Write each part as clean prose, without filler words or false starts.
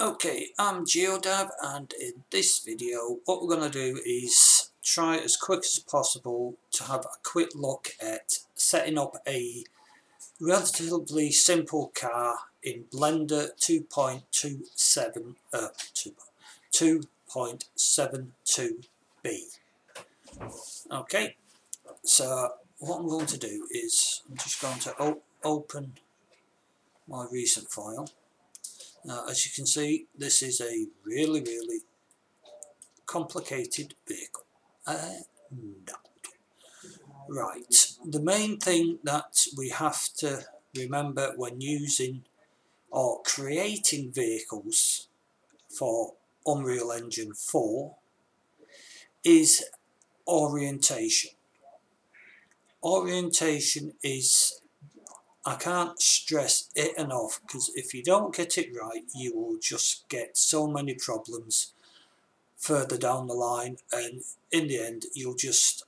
Okay, I'm Geodav, and in this video what we're going to do is try as quick as possible to have a quick look at setting up a relatively simple car in Blender 2.72b. Okay, so what I'm going to do is I'm just going to open my recent file. Now, as you can see, this is a really complicated vehicle. No. Right, the main thing that we have to remember when using or creating vehicles for Unreal Engine 4 is orientation. Orientation is, I can't stress it enough, because if you don't get it right you will just get so many problems further down the line, and in the end you'll just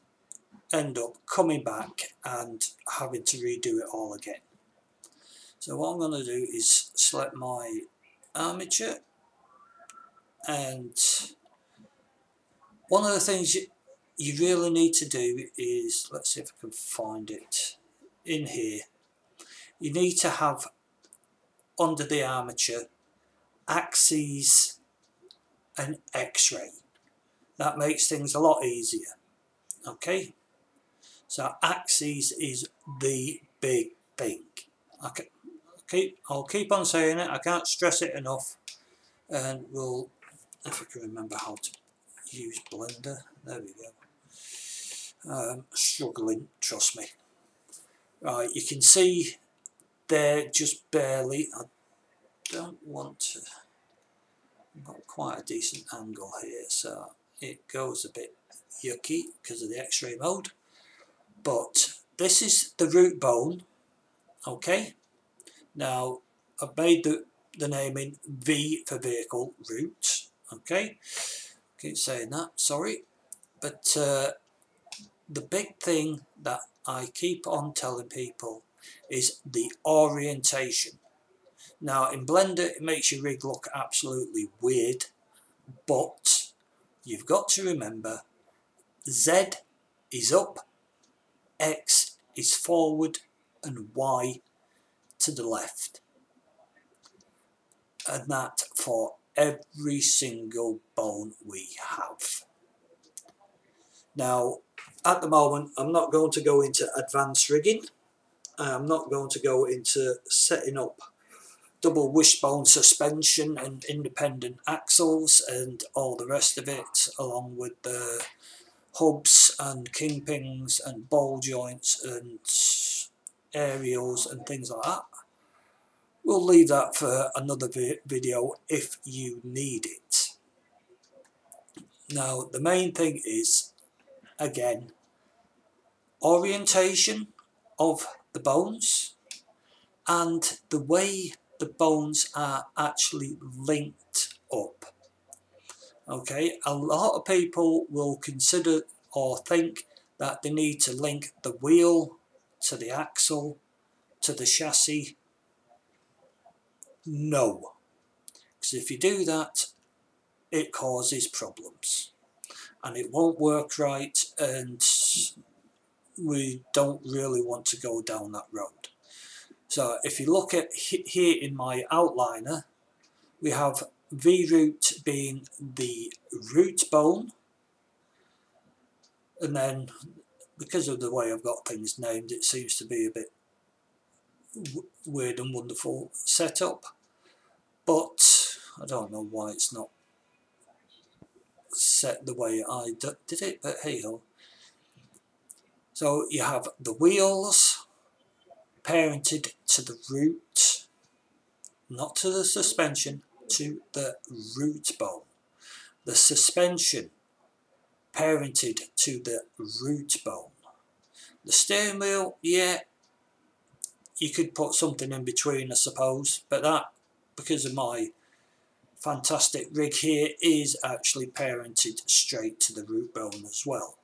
end up coming back and having to redo it all again. So what I'm going to do is select my armature, and one of the things you really need to do is, let's see if I can find it in here, you need to have under the armature axes and X-ray. That makes things a lot easier. Okay, so axes is the big thing. Okay, I'll keep on saying it, I can't stress it enough, and we'll, if I can remember how to use Blender, there we go. Struggling, trust me. Right, you can see there just barely, I don't want to, I've got quite a decent angle here, so it goes a bit yucky because of the X-ray mode, but this is the root bone. Okay, now I've made the naming V for vehicle, root. Okay, keep saying that, sorry, but the big thing that I keep on telling people is the orientation. Now in Blender it makes your rig look absolutely weird, but you've got to remember Z is up, X is forward, and Y to the left. And that for every single bone we have. Now at the moment I'm not going to go into advanced rigging. I'm not going to go into setting up double wishbone suspension and independent axles and all the rest of it, along with the hubs and kingpins and ball joints and aerials and things like that. We'll leave that for another video if you need it. Now the main thing is, again, orientation of the bones and the way the bones are actually linked up. Okay, a lot of people will consider or think that they need to link the wheel to the axle to the chassis. No, because if you do that it causes problems and it won't work right, and we don't really want to go down that road. So if you look at here in my outliner, we have V-root being the root bone, and then because of the way I've got things named it seems to be a bit weird and wonderful setup, but I don't know why it's not set the way I did it, but hey ho. So you have the wheels parented to the root, not to the suspension, to the root bone. The suspension parented to the root bone. The steering wheel, yeah, you could put something in between I suppose, but that, because of my fantastic rig here, is actually parented straight to the root bone as well.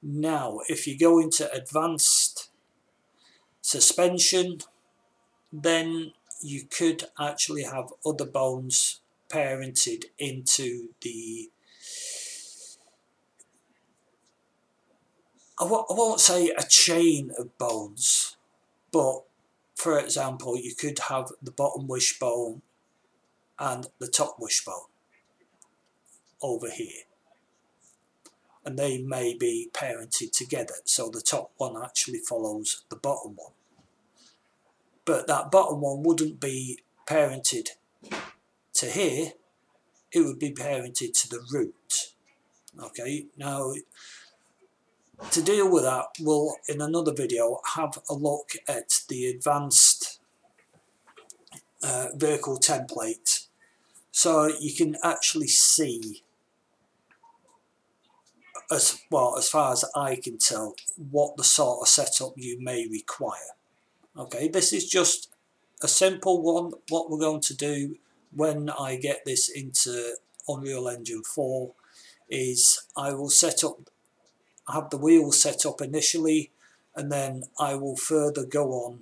Now if you go into advanced suspension, then you could actually have other bones parented into the, I won't say a chain of bones, but for example, you could have the bottom wishbone and the top wishbone over here, and they may be parented together, so the top one actually follows the bottom one, but that bottom one wouldn't be parented to here, it would be parented to the root. Okay, now to deal with that, we'll in another video have a look at the advanced vehicle template, so you can actually see, as well as far as I can tell, what the sort of setup you may require. Okay, this is just a simple one. What we're going to do when I get this into Unreal Engine 4 is I will have the wheels set up initially, and then I will further go on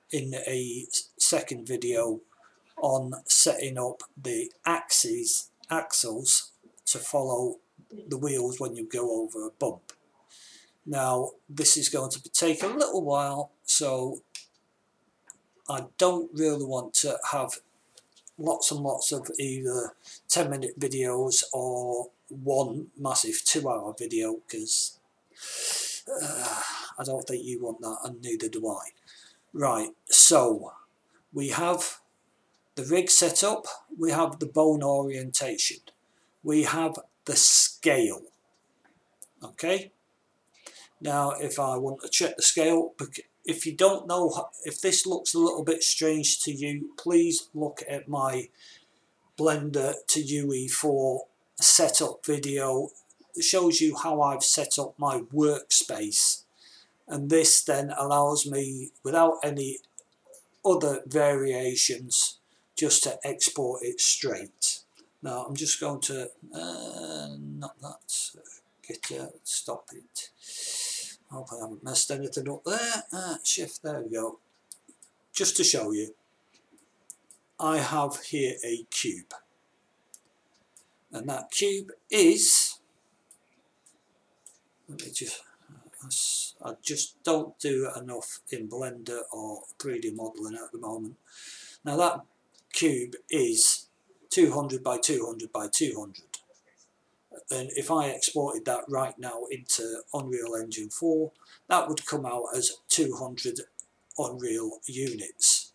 in a second video on setting up the axles to follow the wheels when you go over a bump. Now this is going to take a little while, so I don't really want to have lots and lots of either 10-minute videos or one massive 2-hour video, because I don't think you want that, and neither do I. Right, so we have the rig set up, we have the bone orientation, we have the scale. Okay, now if I want to check the scale, if you don't know, if this looks a little bit strange to you, please look at my Blender to UE4 setup video. It shows you how I've set up my workspace, and this then allows me, without any other variations, just to export it straight. Now I'm just going to not that, stop it. I hope I haven't messed anything up there. Shift, there we go. Just to show you, I have here a cube, and that cube is, let me just, I just don't do enough in Blender or 3D modeling at the moment. Now that cube is 200 by 200 by 200, and if I exported that right now into Unreal Engine 4, that would come out as 200 Unreal units.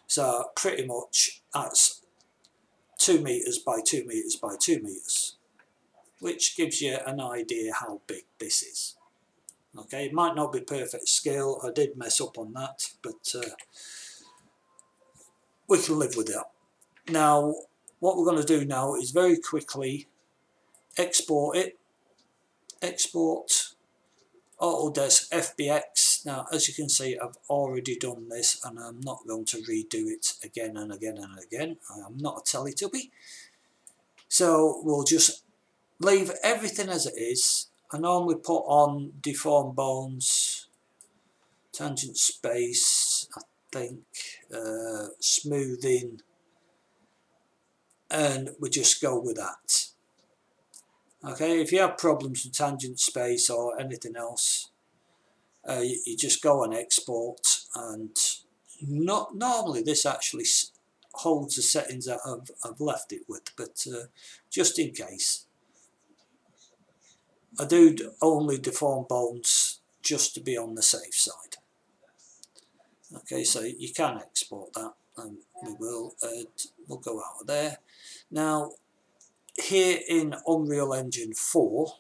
So pretty much that's 2 meters by 2 meters by 2 meters, which gives you an idea how big this is. Okay, it might not be perfect scale, I did mess up on that, but we can live with it. Now what we're going to do now is very quickly export it. Export Autodesk FBX. Now as you can see, I've already done this, and I'm not going to redo it again and again and again. I am not a Teletubby. So we'll just leave everything as it is. I normally put on deform bones, tangent space, I think, smoothing, and we just go with that. Okay, if you have problems with tangent space or anything else, you just go and export, and not normally this actually holds the settings that I've left it with, but just in case. I do only deform bones just to be on the safe side. Okay, so you can export that, and we'll go out of there. Now here in Unreal Engine 4,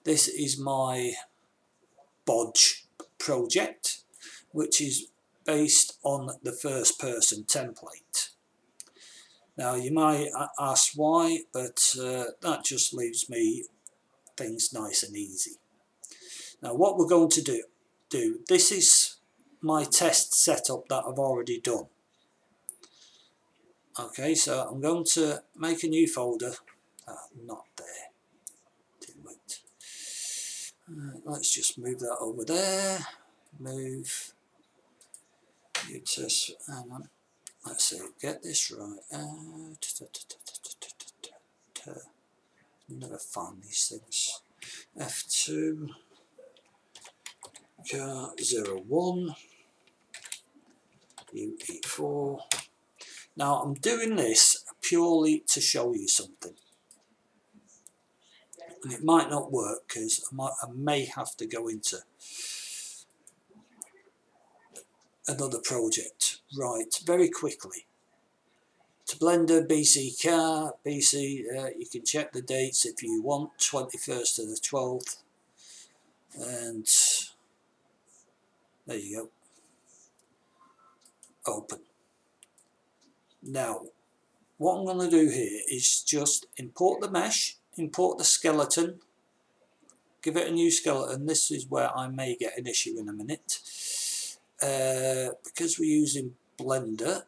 this is my bodge project, which is based on the first person template. Now you might ask why, but that just leaves me things nice and easy. Now what we're going to do, this is my test setup that I've already done. Okay, so I'm going to make a new folder. Not there. Didn't wait. Let's just move that over there. Move. Hang on. let's see, get this right. Never find these things. F2 car 01 UE4. Now I'm doing this purely to show you something, and it might not work because I may have to go into another project. Right, very quickly. To Blender BC car, BC, you can check the dates if you want, 21st to the 12th, and there you go, open. Now, what I'm going to do here is just import the mesh, import the skeleton, give it a new skeleton. This is where I may get an issue in a minute. Because we're using Blender,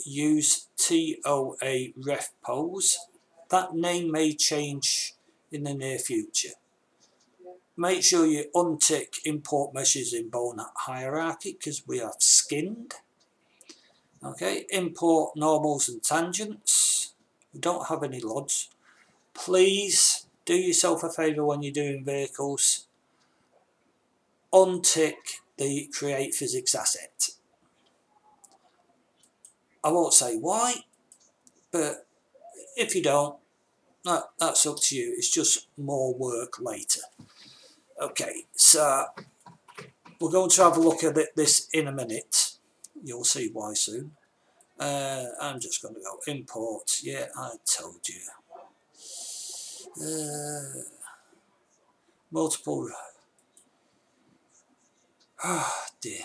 use TOA ref pose. That name may change in the near future. Make sure you untick import meshes in bone hierarchy because we have skinned. Okay, import normals and tangents. We don't have any LODs. Please do yourself a favour when you're doing vehicles. Untick the create physics asset. I won't say why, but if you don't, that's up to you. It's just more work later. Okay, so we're going to have a look at this in a minute. You'll see why soon. I'm just going to go import. Yeah, I told you. Multiple. Ah, dear.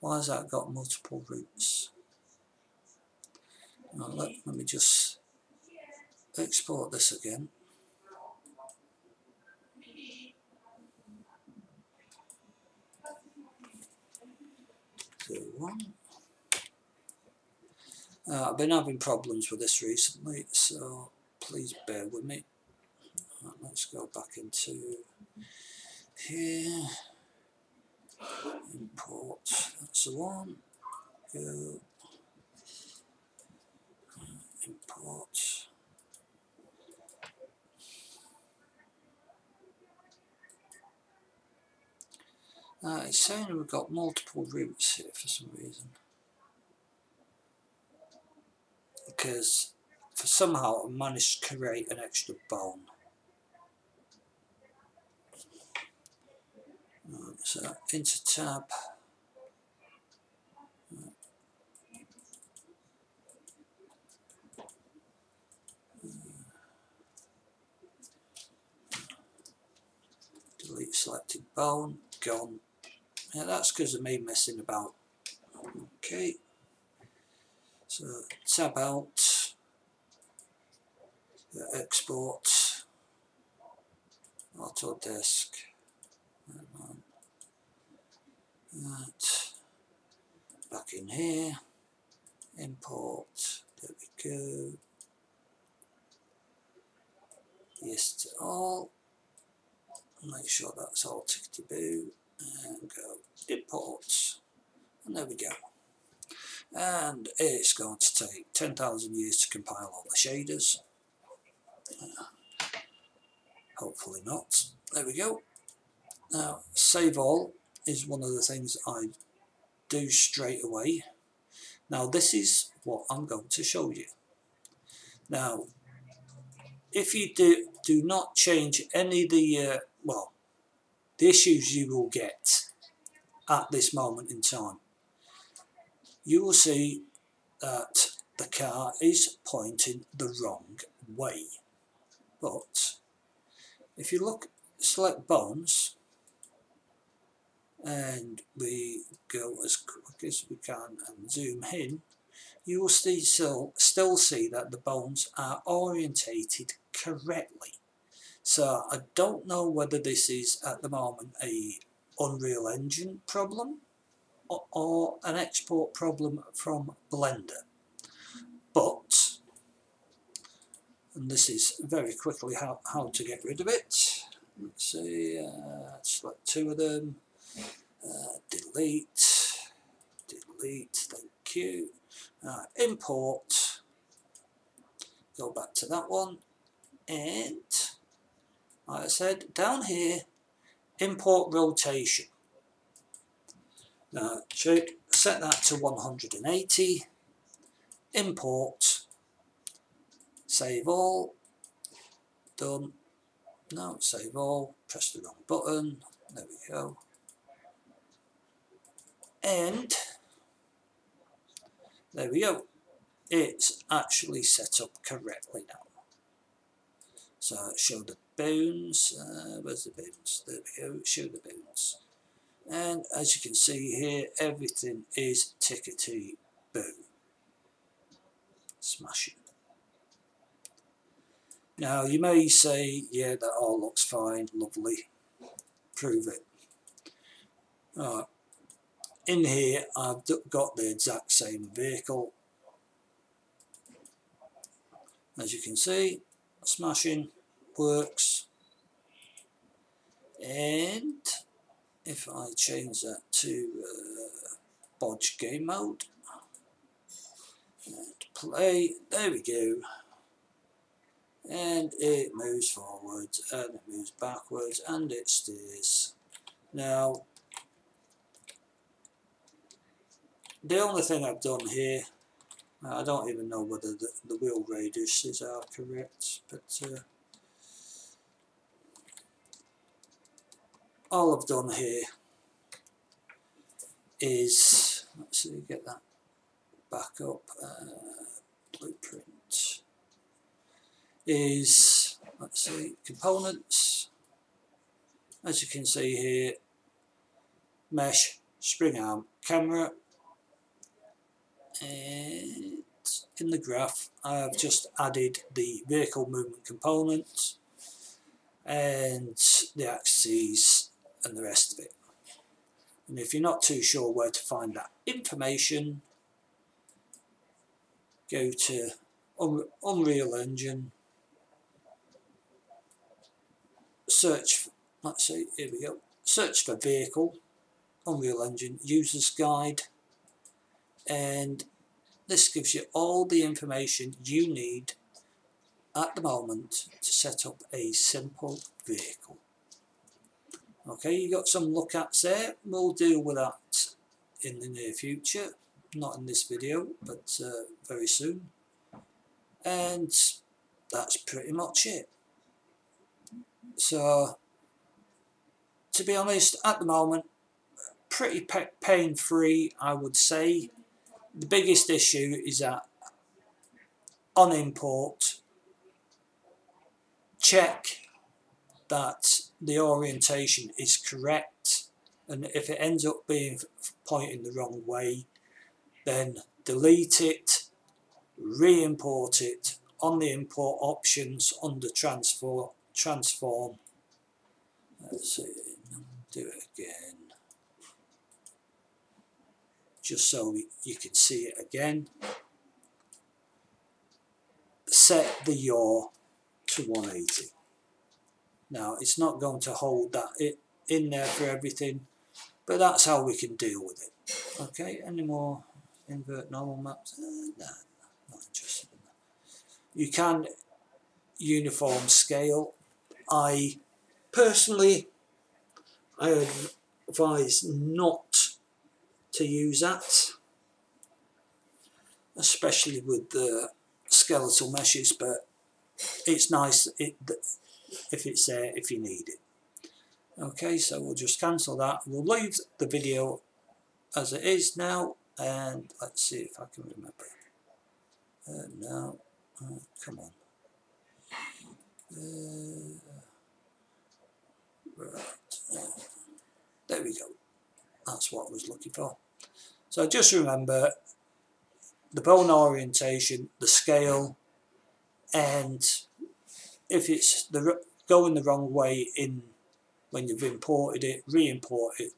Why has that got multiple routes? Now, let me just export this again. I've been having problems with this recently, so please bear with me. Right, let's go back into here. Import, that's the one. Go. Import. It's saying we've got multiple routes here for some reason. Because for somehow I managed to create an extra bone. Right, so into tab. Delete selected bone, gone. Yeah, that's because of me messing about. Okay. So tab out. Export. Autodesk. That. Back in here. Import. There we go. Yes to all. Make sure that's all tickety-boo. And go import. And there we go. And it's going to take 10,000 years to compile all the shaders. Hopefully not. There we go. Now, save all is one of the things I do straight away. Now, this is what I'm going to show you. Now, if you do not change any of the, the issues you will get at this moment in time, you will see that the car is pointing the wrong way. But if you look, select bones, and we go as quick as we can and zoom in, you will still see that the bones are orientated correctly. So I don't know whether this is at the moment a Unreal Engine problem or an export problem from Blender. But, and this is very quickly how to get rid of it. Let's see, select two of them, delete, delete, thank you. Import, go back to that one, and like I said, down here, import rotation. Now set that to 180, import, save all, done. No, save all, press the wrong button, there we go. And there we go, it's actually set up correctly now. So show the bounds, where's the bounds? There we go, show the bounds. And as you can see here, everything is tickety boo. Smashing. Now you may say, yeah, that all looks fine, lovely, prove it. Right. In here I've got the exact same vehicle. As you can see, smashing, works. And if I change that to bodge game mode and play, there we go. And it moves forwards and it moves backwards and it steers. Now, the only thing I've done here, I don't even know whether the wheel radiuses are correct, but all I've done here is, let's see, get that back up, blueprint, is, let's see, components, as you can see here, mesh, spring arm, camera, and in the graph I've just added the vehicle movement components and the axes and the rest of it. And if you're not too sure where to find that information, go to Unreal Engine, search, let's see, here we go, search for vehicle, Unreal Engine User's Guide, and this gives you all the information you need at the moment to set up a simple vehicle. Okay, you got some look-ats there. We'll deal with that in the near future, not in this video, but very soon. And that's pretty much it. So, to be honest, at the moment, pretty pain-free, I would say. The biggest issue is that on import, check that the orientation is correct, and if it ends up being pointing the wrong way, then delete it, re-import it on the import options under transform. Let's see, do it again, just so you can see it again. Set the yaw to 180. Now it's not going to hold that in there for everything, but that's how we can deal with it. Okay, any more invert normal maps? No, not interested in that. You can uniform scale. I personally, I advise not to use that, especially with the skeletal meshes, but it's nice if it's there if you need it. Okay, so we'll just cancel that. We'll leave the video as it is now, and let's see if I can remember. No, come on. Right, there we go. That's what I was looking for. So just remember the bone orientation, the scale, and if it's going the wrong way when you've imported it, re-import it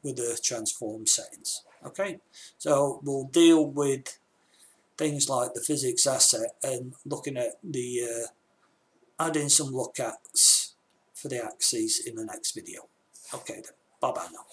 with the transform settings. Okay, so we'll deal with things like the physics asset and looking at the adding some look-ats for the axes in the next video. Okay then, bye bye now.